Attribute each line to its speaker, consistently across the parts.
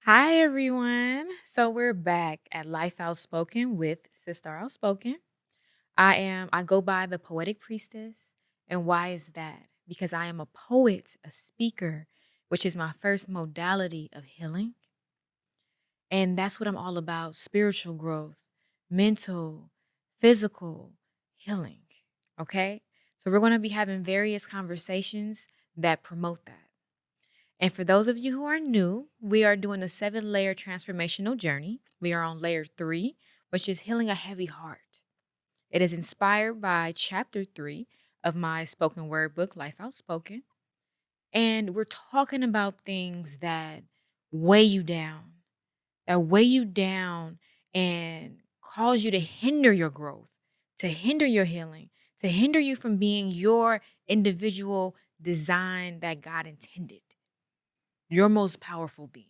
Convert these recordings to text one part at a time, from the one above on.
Speaker 1: Hi, everyone. So we're back at Life Outspoken with Sister Outspoken. I go by the Poetic Priestess. And why is that? Because I am a poet, a speaker, which is my first modality of healing. And that's what I'm all about: spiritual growth, mental, physical healing. Okay. So we're going to be having various conversations that promote that. And for those of you who are new, we are doing the 7-layer transformational journey. We are on layer 3, which is healing a heavy heart. It is inspired by chapter 3 of my spoken word book, Life Outspoken. And we're talking about things that weigh you down, and cause you to hinder your growth, to hinder your healing, to hinder you from being your individual design that God intended, your most powerful being,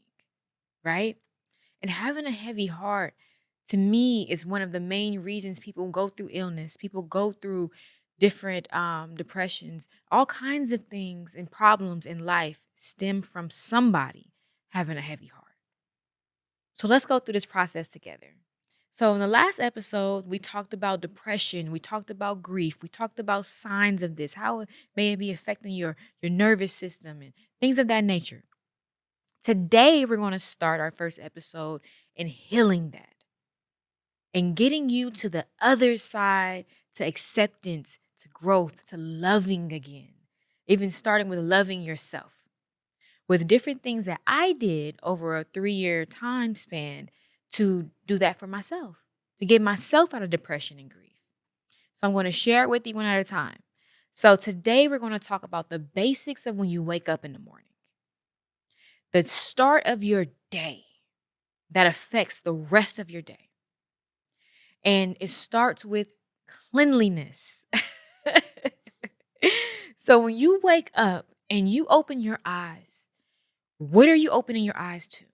Speaker 1: right? And having a heavy heart, to me, is one of the main reasons people go through illness. People go through different depressions. All kinds of things and problems in life stem from somebody having a heavy heart. So let's go through this process together. So in the last episode, we talked about depression, we talked about grief, we talked about signs of this, how it may be affecting your nervous system and things of that nature. Today, we're going to start our first episode in healing that and getting you to the other side, to acceptance, to growth, to loving again, even starting with loving yourself, with different things that I did over a 3-year time span to do that for myself, to get myself out of depression and grief. So I'm going to share it with you one at a time. So today, we're going to talk about the basics of when you wake up in the morning, the start of your day that affects the rest of your day. And it starts with cleanliness. So when you wake up and you open your eyes, what are you opening your eyes to?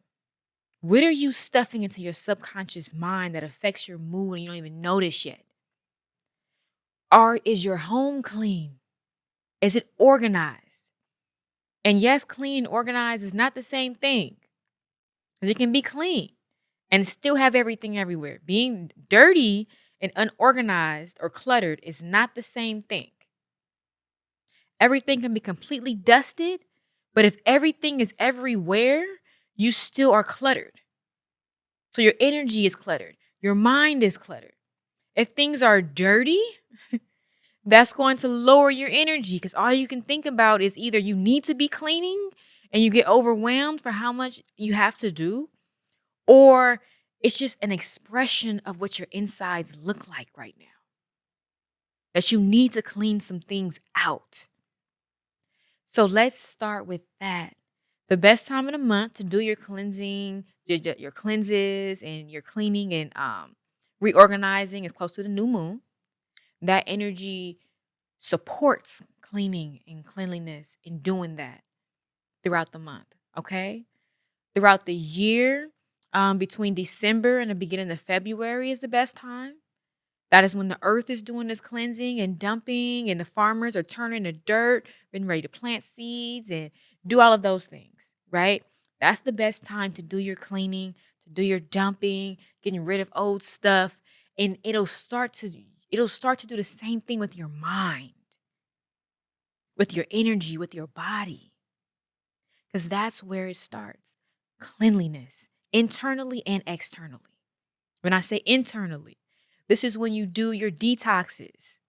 Speaker 1: What are you stuffing into your subconscious mind that affects your mood and you don't even notice yet? Or is your home clean? Is it organized? And yes, clean and organized is not the same thing, because it can be clean and still have everything everywhere. Being dirty and unorganized or cluttered is not the same thing. Everything can be completely dusted, but if everything is everywhere, you still are cluttered. So your energy is cluttered. Your mind is cluttered. If things are dirty, that's going to lower your energy, because all you can think about is either you need to be cleaning and you get overwhelmed for how much you have to do, or it's just an expression of what your insides look like right now, that you need to clean some things out. So let's start with that. The best time of the month to do your cleansing, your cleanses and your cleaning and reorganizing is close to the new moon. That energy supports cleaning and cleanliness and doing that throughout the month. Okay. Throughout the year, between December and the beginning of February is the best time. That is when the earth is doing this cleansing and dumping, and the farmers are turning the dirt, getting ready to plant seeds and do all of those things, right? That's the best time to do your cleaning, to do your dumping, getting rid of old stuff, and it'll start to do the same thing with your mind, with your energy, with your body, because that's where it starts. Cleanliness, internally and externally. When I say internally, this is when you do your detoxes.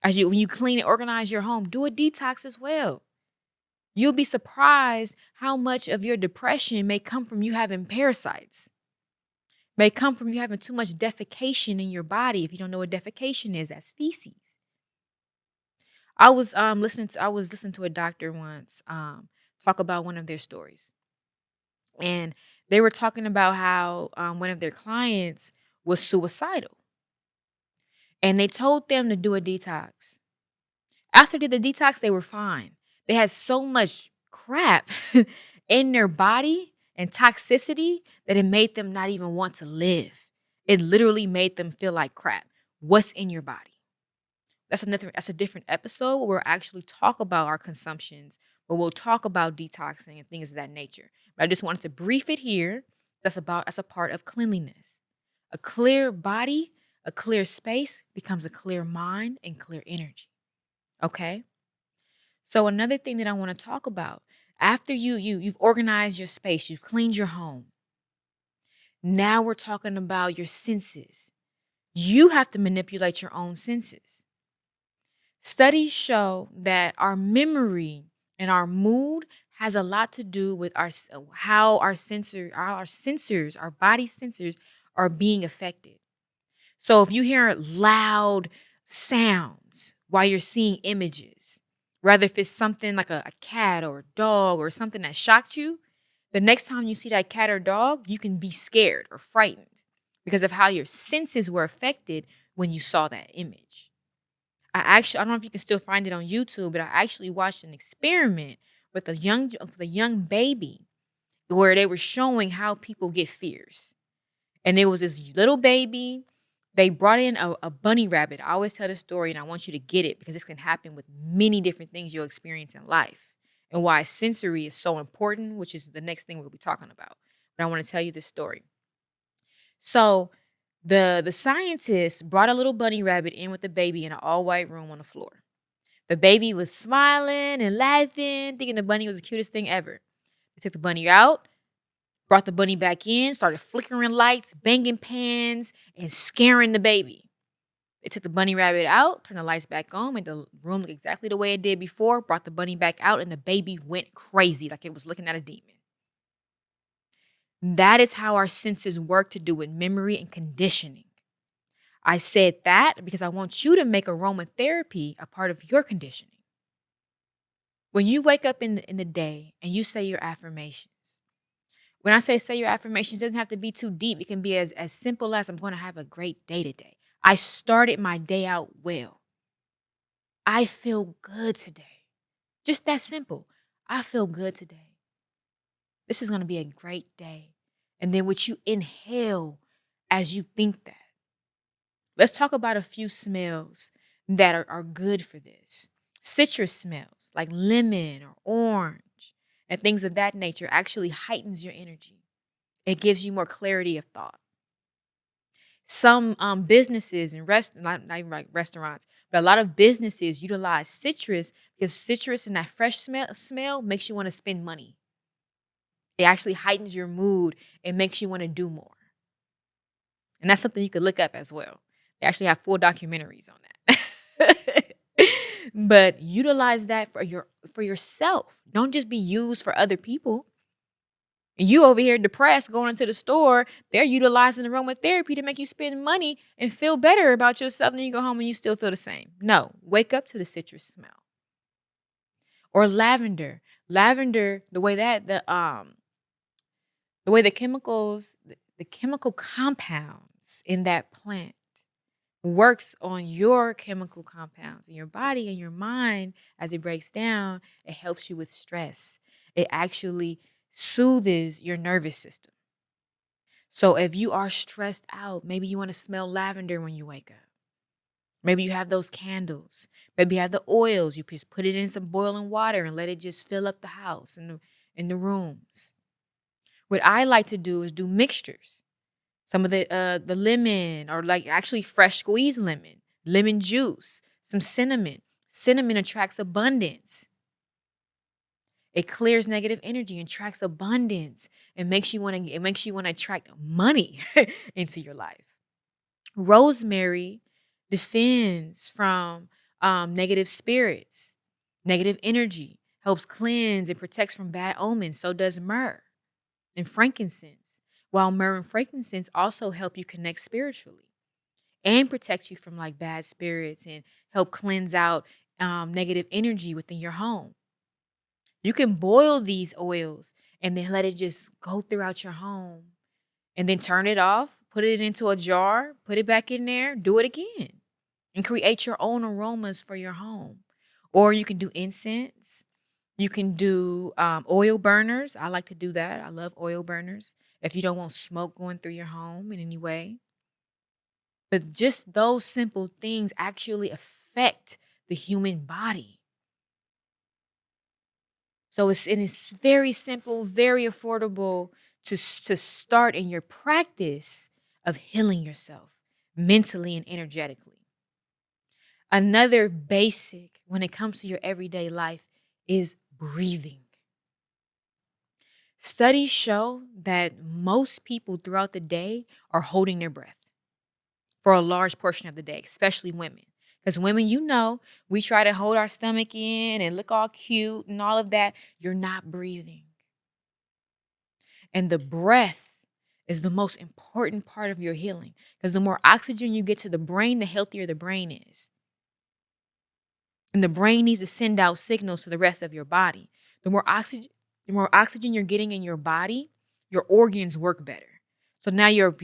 Speaker 1: When you clean and organize your home, do a detox as well. You'll be surprised how much of your depression may come from you having parasites, may come from you having too much defecation in your body. If you don't know what defecation is, that's feces. I was listening to a doctor once talk about one of their stories, and they were talking about how one of their clients was suicidal, and they told them to do a detox. After they did the detox, they were fine. They had so much crap in their body and toxicity that it made them not even want to live. It literally made them feel like crap. What's in your body? That's a different episode where we'll actually talk about our consumptions but we'll talk about detoxing and things of that nature. But I just wanted to brief it here. That's about as a part of cleanliness. A clear body, a clear space becomes a clear mind and clear energy. Okay? So another thing that I want to talk about, after you've organized your space, you've cleaned your home. Now we're talking about your senses. You have to manipulate your own senses. Studies show that our memory and our mood has a lot to do with how our body sensors are being affected. So if you hear loud sounds while you're seeing images, rather if it's something like a cat or a dog or something that shocked you, the next time you see that cat or dog, you can be scared or frightened because of how your senses were affected when you saw that image. I don't know if you can still find it on YouTube, but I actually watched an experiment with a young baby where they were showing how people get fears. And it was this little baby. They brought in a bunny rabbit. I always tell the story, and I want you to get it because this can happen with many different things you'll experience in life and why sensory is so important, which is the next thing we'll be talking about. But I want to tell you this story. So the scientists brought a little bunny rabbit in with the baby in an all-white room on the floor. The baby was smiling and laughing, thinking the bunny was the cutest thing ever. They took the bunny out, brought the bunny back in, started flickering lights, banging pans, and scaring the baby. They took the bunny rabbit out, turned the lights back on, made the room look exactly the way it did before, brought the bunny back out, and the baby went crazy like it was looking at a demon. That is how our senses work to do with memory and conditioning. I said that because I want you to make aromatherapy a part of your conditioning. When you wake up in the day and you say your affirmations, when I say your affirmations, it doesn't have to be too deep. It can be as simple as I'm going to have a great day today. I started my day out well. I feel good today. Just that simple. I feel good today. This is going to be a great day. And then what you inhale as you think that. Let's talk about a few smells that are good for this. Citrus smells like lemon or orange and things of that nature actually heightens your energy. It gives you more clarity of thought. Some businesses and not even like restaurants, but a lot of businesses utilize citrus because citrus and that fresh smell makes you want to spend money. It actually heightens your mood and makes you want to do more. And that's something you could look up as well. They actually have full documentaries on that. But utilize that for yourself. Don't just be used for other people. You over here depressed going into the store, they're utilizing aromatherapy to make you spend money and feel better about yourself. And then you go home and you still feel the same. No, wake up to the citrus smell. Or lavender. Lavender, the way the chemicals, the chemical compounds in that plant works on your chemical compounds in your body and your mind as it breaks down. It helps you with stress. It actually soothes your nervous system. So if you are stressed out, maybe you want to smell lavender when you wake up. Maybe you have those candles. Maybe you have the oils. You just put it in some boiling water and let it just fill up the house and in the rooms. What I like to do is do mixtures. Some of the lemon or like actually fresh squeezed lemon juice, some cinnamon. Cinnamon attracts abundance. It clears negative energy and attracts abundance. It makes you want to attract money into your life. Rosemary defends from negative spirits, negative energy, helps cleanse and protects from bad omens. So does myrrh and frankincense. While myrrh and frankincense also help you connect spiritually and protect you from like bad spirits and help cleanse out negative energy within your home. You can boil these oils and then let it just go throughout your home and then turn it off, put it into a jar, put it back in there, do it again and create your own aromas for your home. Or you can do incense. You can do oil burners. I like to do that. I love oil burners if you don't want smoke going through your home in any way. But just those simple things actually affect the human body. So it's very simple, very affordable to start in your practice of healing yourself mentally and energetically. Another basic when it comes to your everyday life is breathing. Studies show that most people throughout the day are holding their breath for a large portion of the day, especially women. Because women, we try to hold our stomach in and look all cute and all of that. You're not breathing. And the breath is the most important part of your healing because the more oxygen you get to the brain, the healthier the brain is. And the brain needs to send out signals to the rest of your body. The more oxygen you're getting in your body, your organs work better. So now your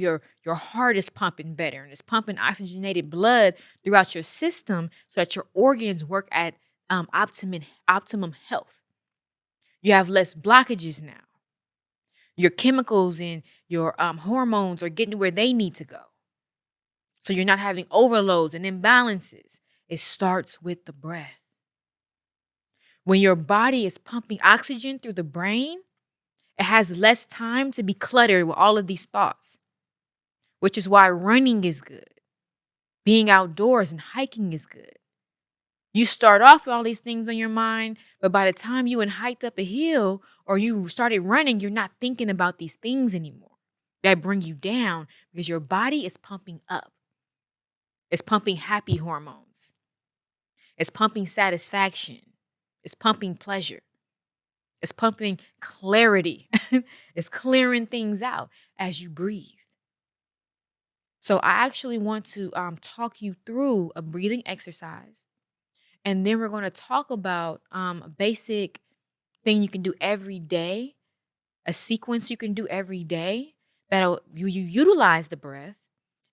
Speaker 1: heart is pumping better and it's pumping oxygenated blood throughout your system so that your organs work at optimum health. You have less blockages now. Your chemicals and your hormones are getting where they need to go. So you're not having overloads and imbalances. It starts with the breath. When your body is pumping oxygen through the brain, it has less time to be cluttered with all of these thoughts, which is why running is good. Being outdoors and hiking is good. You start off with all these things on your mind, but by the time you hiked up a hill or you started running, you're not thinking about these things anymore that bring you down because your body is pumping up. It's pumping happy hormones. It's pumping satisfaction. It's pumping pleasure. It's pumping clarity. It's clearing things out as you breathe. So I actually want to talk you through a breathing exercise. And then we're going to talk about a basic thing you can do every day, a sequence you can do every day that you utilize the breath.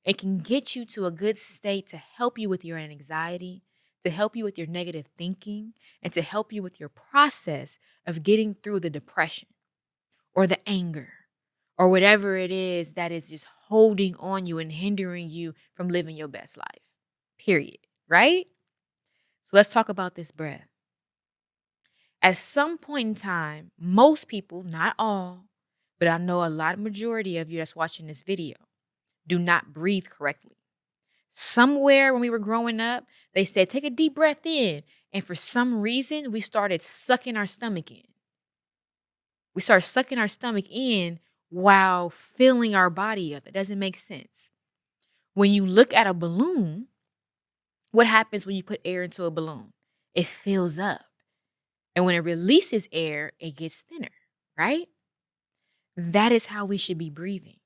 Speaker 1: It can get you to a good state to help you with your anxiety, to help you with your negative thinking, and to help you with your process of getting through the depression or the anger or whatever it is that is just holding on you and hindering you from living your best life. Period. Right? So let's talk about this breath. At some point in time, most people, not all, but I know a lot majority of you that's watching this video, do not breathe correctly. Somewhere when we were growing up, they said, take a deep breath in. And for some reason, we started sucking our stomach in. We started sucking our stomach in while filling our body up. It doesn't make sense. When you look at a balloon, what happens when you put air into a balloon? It fills up. And when it releases air, it gets thinner, right? That is how we should be breathing.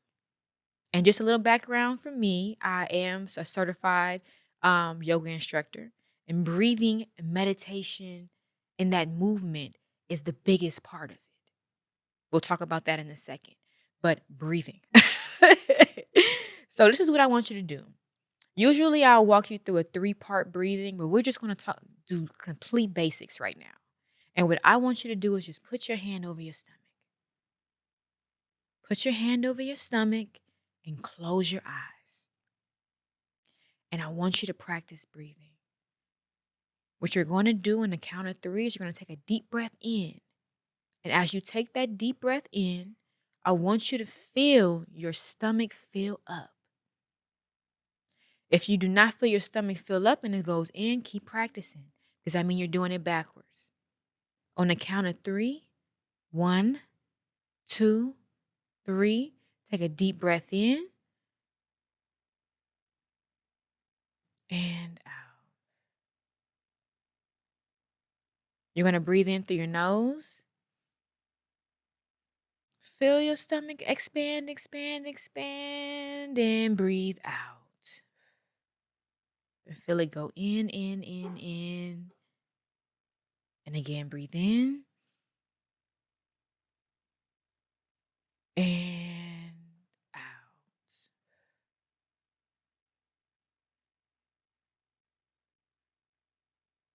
Speaker 1: And just a little background from me, I am a certified yoga instructor. And breathing, and meditation, and that movement is the biggest part of it. We'll talk about that in a second. But breathing. So this is what I want you to do. Usually I'll walk you through a 3-part breathing, but we're just going to do complete basics right now. And what I want you to do is just put your hand over your stomach. Put your hand over your stomach and close your eyes. And I want you to practice breathing. What you're going to do in the count of 3 is you're going to take a deep breath in. And as you take that deep breath in, I want you to feel your stomach fill up. If you do not feel your stomach fill up and it goes in, keep practicing because that means you're doing it backwards. On the count of 3, 1, 2, 3, take a deep breath in and out. You're going to breathe in through your nose. Feel your stomach expand, expand, expand, and breathe out. And feel it go in, in. And again, breathe in. And out.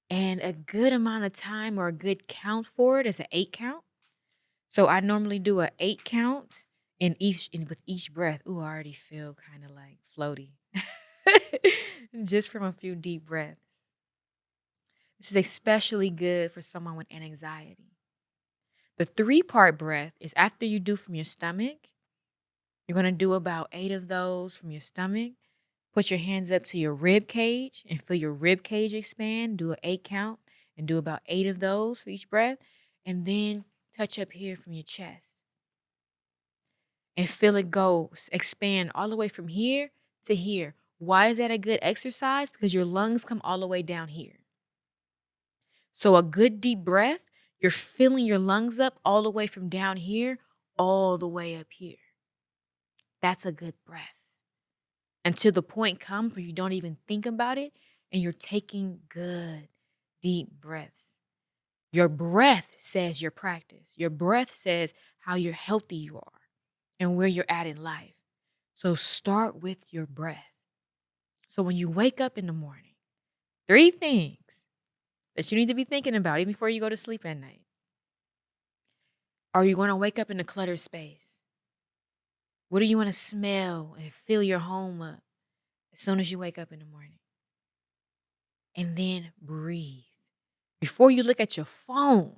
Speaker 1: And a good amount of time or a good count for it is an 8 count. So I normally do an 8 count with each breath. Ooh, I already feel kind of like floaty. Just from a few deep breaths. This is especially good for someone with anxiety. The 3-part breath is after you do from your stomach. You're going to do about 8 of those from your stomach. Put your hands up to your rib cage and feel your rib cage expand. Do an 8 count and do about 8 of those for each breath. And then touch up here from your chest and feel it go, expand all the way from here to here. Why is that a good exercise? Because your lungs come all the way down here. So a good deep breath, you're filling your lungs up all the way from down here, all the way up here. That's a good breath. Until the point comes where you don't even think about it and you're taking good, deep breaths. Your breath says your practice. Your breath says how you're healthy you are and where you're at in life. So start with your breath. So when you wake up in the morning, 3 things that you need to be thinking about even before you go to sleep at night. Are you going to wake up in a cluttered space? What do you want to smell and fill your home up as soon as you wake up in the morning? And then breathe. Before you look at your phone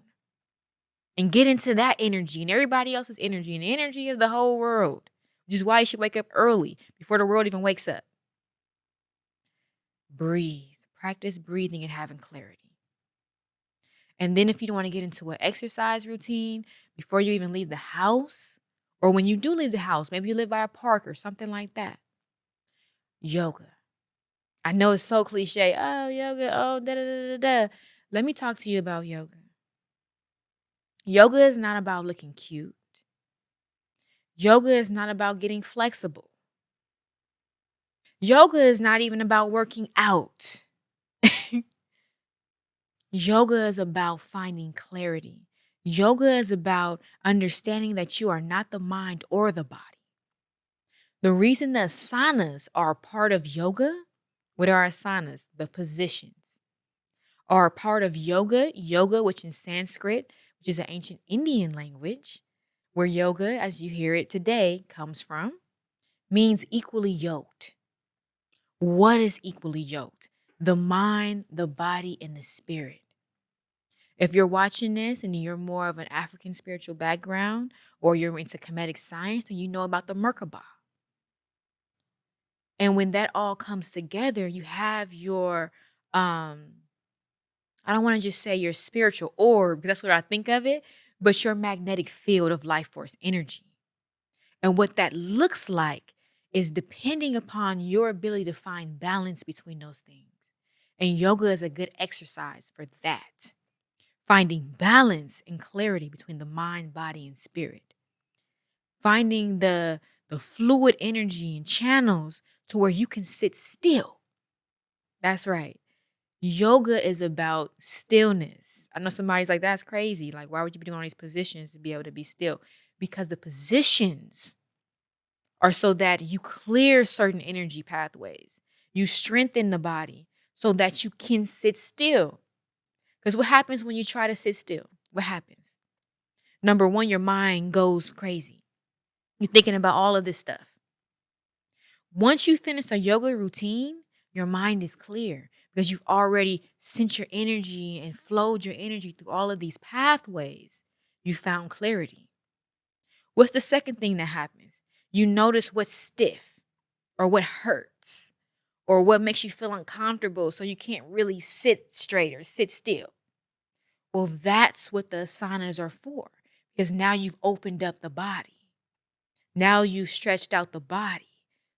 Speaker 1: and get into that energy and everybody else's energy and the energy of the whole world, which is why you should wake up early before the world even wakes up. Breathe. Practice breathing and having clarity. And then if you don't want to get into an exercise routine before you even leave the house, or when you do leave the house, maybe you live by a park or something like that, yoga. I know it's so cliche. Oh, yoga. Oh, da da da da da. Let me talk to you about yoga. Yoga is not about looking cute. Yoga is not about getting flexible. Yoga is not even about working out. Yoga is about finding clarity. Yoga is about understanding that you are not the mind or the body. The reason the asanas are a part of yoga, what are asanas? The positions are a part of yoga, which in Sanskrit, which is an ancient Indian language, where yoga, as you hear it today, comes from, means equally yoked. What is equally yoked? The mind, the body, and the spirit. If you're watching this and you're more of an African spiritual background or you're into Kemetic science, then you know about the Merkaba. And when that all comes together, you have your, I don't want to just say your spiritual orb, because that's what I think of it, but your magnetic field of life force energy. And what that looks like is depending upon your ability to find balance between those things. And yoga is a good exercise for that. Finding balance and clarity between the mind, body, and spirit. Finding the fluid energy and channels to where you can sit still. That's right. Yoga is about stillness. I know somebody's like, that's crazy. Like, why would you be doing all these positions to be able to be still? Because the positions are so that you clear certain energy pathways. You strengthen the body so that you can sit still. Because what happens when you try to sit still? What happens? Number one, your mind goes crazy. You're thinking about all of this stuff. Once you finish a yoga routine, your mind is clear because you've already sent your energy and flowed your energy through all of these pathways. You found clarity. What's the second thing that happens? You notice what's stiff or what hurts or what makes you feel uncomfortable so you can't really sit straight or sit still. Well, that's what the asanas are for, because now you've opened up the body. Now you've stretched out the body.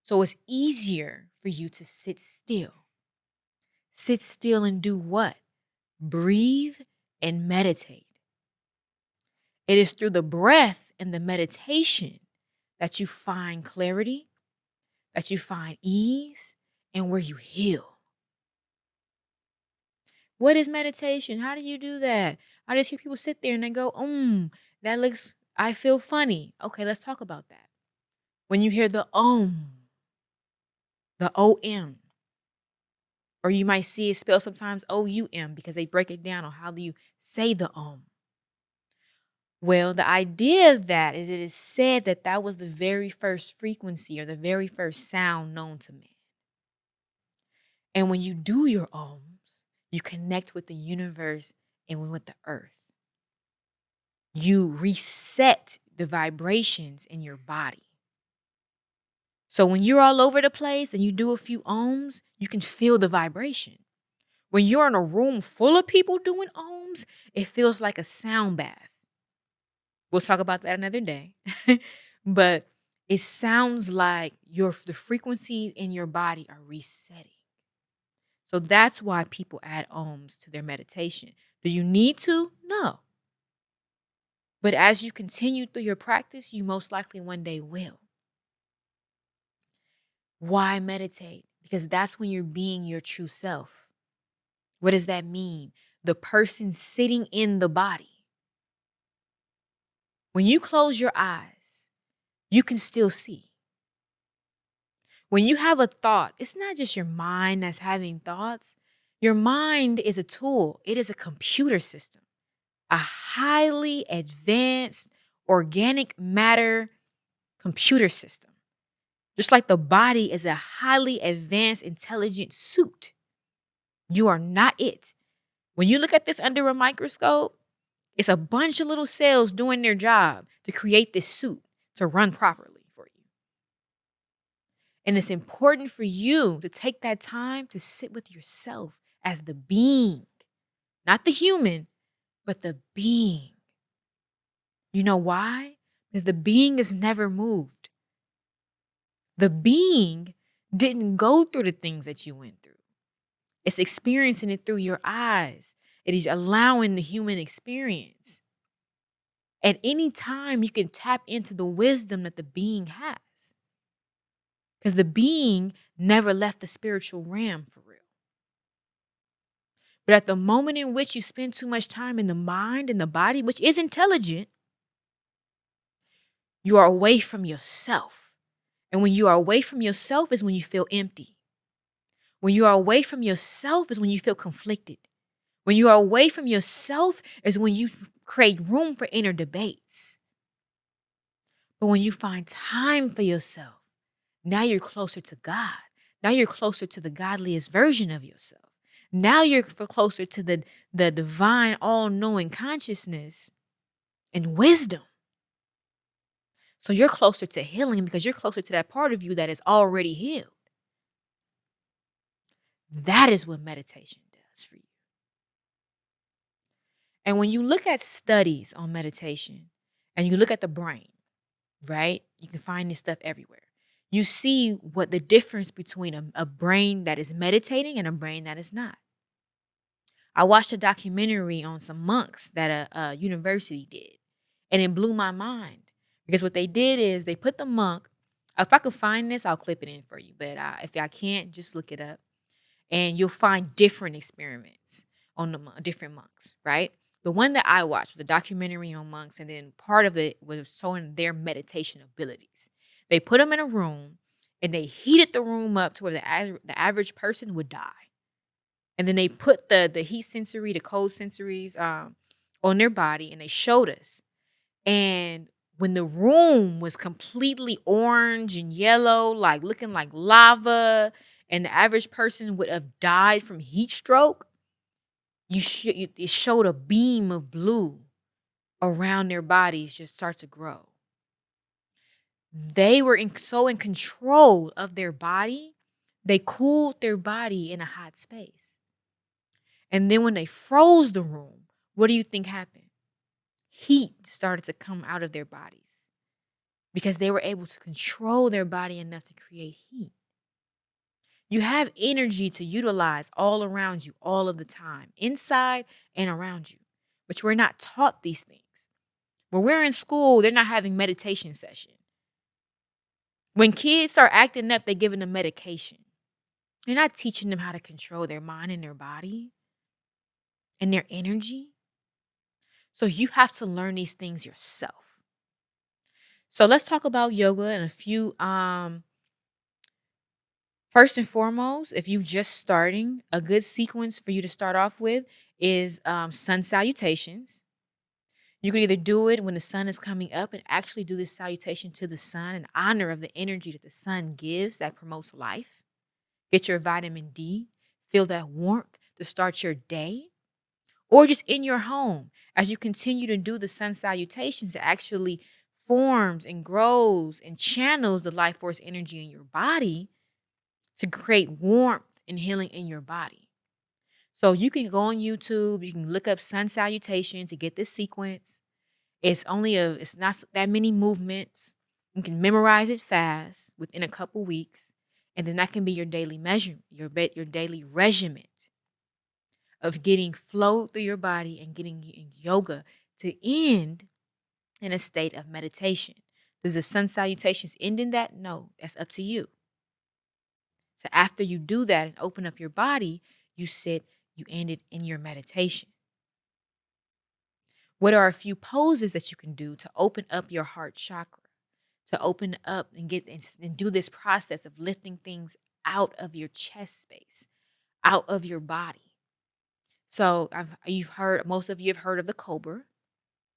Speaker 1: So it's easier for you to sit still. Sit still and do what? Breathe and meditate. It is through the breath and the meditation that you find clarity, that you find ease, and where you heal. What is meditation? How do you do that? I just hear people sit there and they go, I feel funny. Okay, let's talk about that. When you hear the the OM, or you might see it spelled sometimes OUM because they break it down on how do you say the Well, the idea of that is it is said that that was the very first frequency or the very first sound known to man. And when you do your ohms, you connect with the universe and with the earth. You reset the vibrations in your body. So when you're all over the place and you do a few ohms, you can feel the vibration. When you're in a room full of people doing ohms, it feels like a sound bath. We'll talk about that another day. But it sounds like the frequency in your body are resetting. So that's why people add ohms to their meditation. Do you need to? No. But as you continue through your practice, you most likely one day will. Why meditate? Because that's when you're being your true self. What does that mean? The person sitting in the body. When you close your eyes, you can still see. When you have a thought, it's not just your mind that's having thoughts. Your mind is a tool. It is a computer system, a highly advanced organic matter computer system. Just like the body is a highly advanced intelligent suit. You are not it. When you look at this under a microscope, it's a bunch of little cells doing their job to create this suit to run properly for you. And it's important for you to take that time to sit with yourself as the being, not the human, but the being. You know why? Because the being is never moved. The being didn't go through the things that you went through. It's experiencing it through your eyes. It is allowing the human experience. At any time, you can tap into the wisdom that the being has. Because the being never left the spiritual realm for real. But at the moment in which you spend too much time in the mind and the body, which is intelligent, you are away from yourself. And when you are away from yourself is when you feel empty. When you are away from yourself is when you feel conflicted. When you are away from yourself is when you create room for inner debates. But when you find time for yourself, now you're closer to God. Now you're closer to the godliest version of yourself. Now you're closer to the divine, all-knowing consciousness and wisdom. So you're closer to healing because you're closer to that part of you that is already healed. That is what meditation does for you. And when you look at studies on meditation and you look at the brain, right? You can find this stuff everywhere. You see what the difference between a brain that is meditating and a brain that is not. I watched a documentary on some monks that a university did, and it blew my mind because what they did is they put the monk. If I could find this, I'll clip it in for you. But if I can't, just look it up, and you'll find different experiments on the different monks. Right? The one that I watched was a documentary on monks, and then part of it was showing their meditation abilities. They put them in a room, and they heated the room up to where the average person would die. And then they put the heat sensory, the cold sensories on their body, and they showed us. And when the room was completely orange and yellow, like looking like lava, and the average person would have died from heat stroke, it showed a beam of blue around their bodies just start to grow. They were so in control of their body, they cooled their body in a hot space. And then when they froze the room, what do you think happened? Heat started to come out of their bodies because they were able to control their body enough to create heat. You have energy to utilize all around you all of the time, inside and around you, but we're not taught these things. When we're in school, they're not having meditation session. When kids start acting up, they're giving them medication. They're not teaching them how to control their mind and their body and their energy. So you have to learn these things yourself. So let's talk about yoga and a few. First and foremost, if you're just starting, a good sequence for you to start off with is sun salutations. You can either do it when the sun is coming up and actually do this salutation to the sun in honor of the energy that the sun gives that promotes life. Get your vitamin D, feel that warmth to start your day. or just in your home as you continue to do the sun salutations, it actually forms and grows and channels the life force energy in your body to create warmth and healing in your body. So you can go on YouTube, you can look up sun salutation to get this sequence. It's not that many movements. You can memorize it fast within a couple weeks, and then that can be your daily measure, your daily regimen of getting flow through your body and getting in yoga to end in a state of meditation. Does the sun salutations end in that? No, that's up to you. So after you do that and open up your body, you sit, you end it in your meditation. What are a few poses that you can do to open up your heart chakra, to open up and and do this process of lifting things out of your chest space, out of your body? So most of you have heard of the cobra.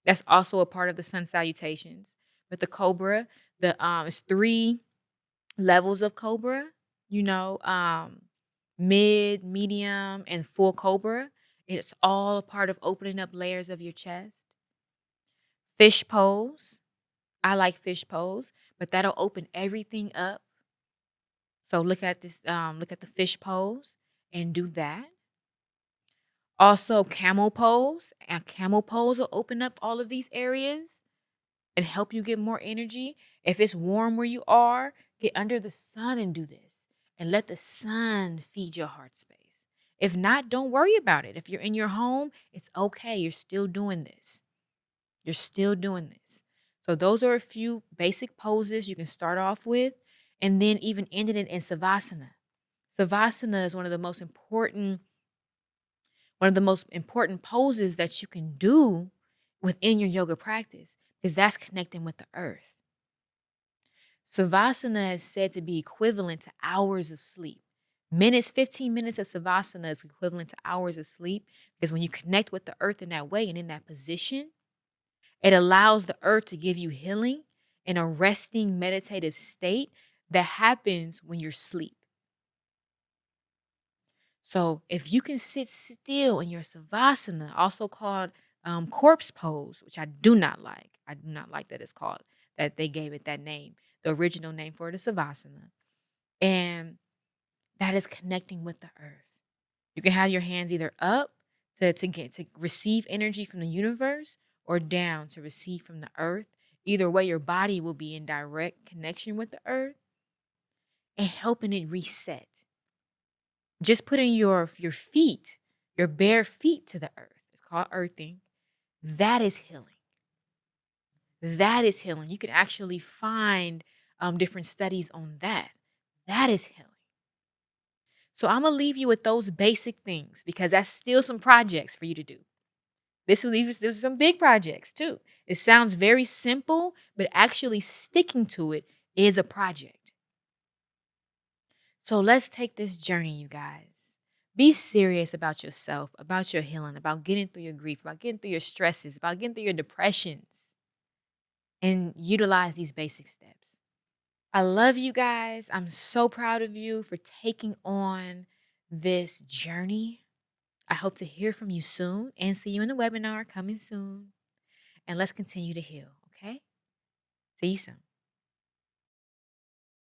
Speaker 1: That's also a part of the sun salutations. With the cobra, it's 3 levels of cobra, you know, mid, medium, and full cobra. It's all a part of opening up layers of your chest. Fish pose. I like fish pose, but that'll open everything up. So look at the fish pose and do that. Also camel pose. And camel pose will open up all of these areas and help you get more energy. If it's warm where you are, get under the sun and do this and let the sun feed your heart space. If not, don't worry about it. If you're in your home, it's okay. You're still doing this. You're still doing this. So those are a few basic poses you can start off with, and then even ending it in savasana. Savasana is one of the most important poses that you can do within your yoga practice, because that's connecting with the earth. Savasana is said to be equivalent to hours of sleep. 15 minutes of savasana is equivalent to hours of sleep, because when you connect with the earth in that way and in that position, it allows the earth to give you healing in a resting meditative state that happens when you're asleep. So if you can sit still in your savasana, also called corpse pose, which I do not like. I do not like that it's called, that they gave it that name. The original name for it is savasana. And that is connecting with the earth. You can have your hands either up to receive energy from the universe, or down to receive from the earth. Either way, your body will be in direct connection with the earth and helping it reset. Just putting your feet, your bare feet to the earth. It's called earthing. That is healing. That is healing. You can actually find different studies on that. That is healing. So I'm going to leave you with those basic things, because that's still some projects for you to do. This will leave you, there's some big projects too. It sounds very simple, but actually sticking to it is a project. So let's take this journey, you guys. Be serious about yourself, about your healing, about getting through your grief, about getting through your stresses, about getting through your depressions, and utilize these basic steps. I love you guys. I'm so proud of you for taking on this journey. I hope to hear from you soon and see you in the webinar coming soon. And let's continue to heal, okay? See you soon.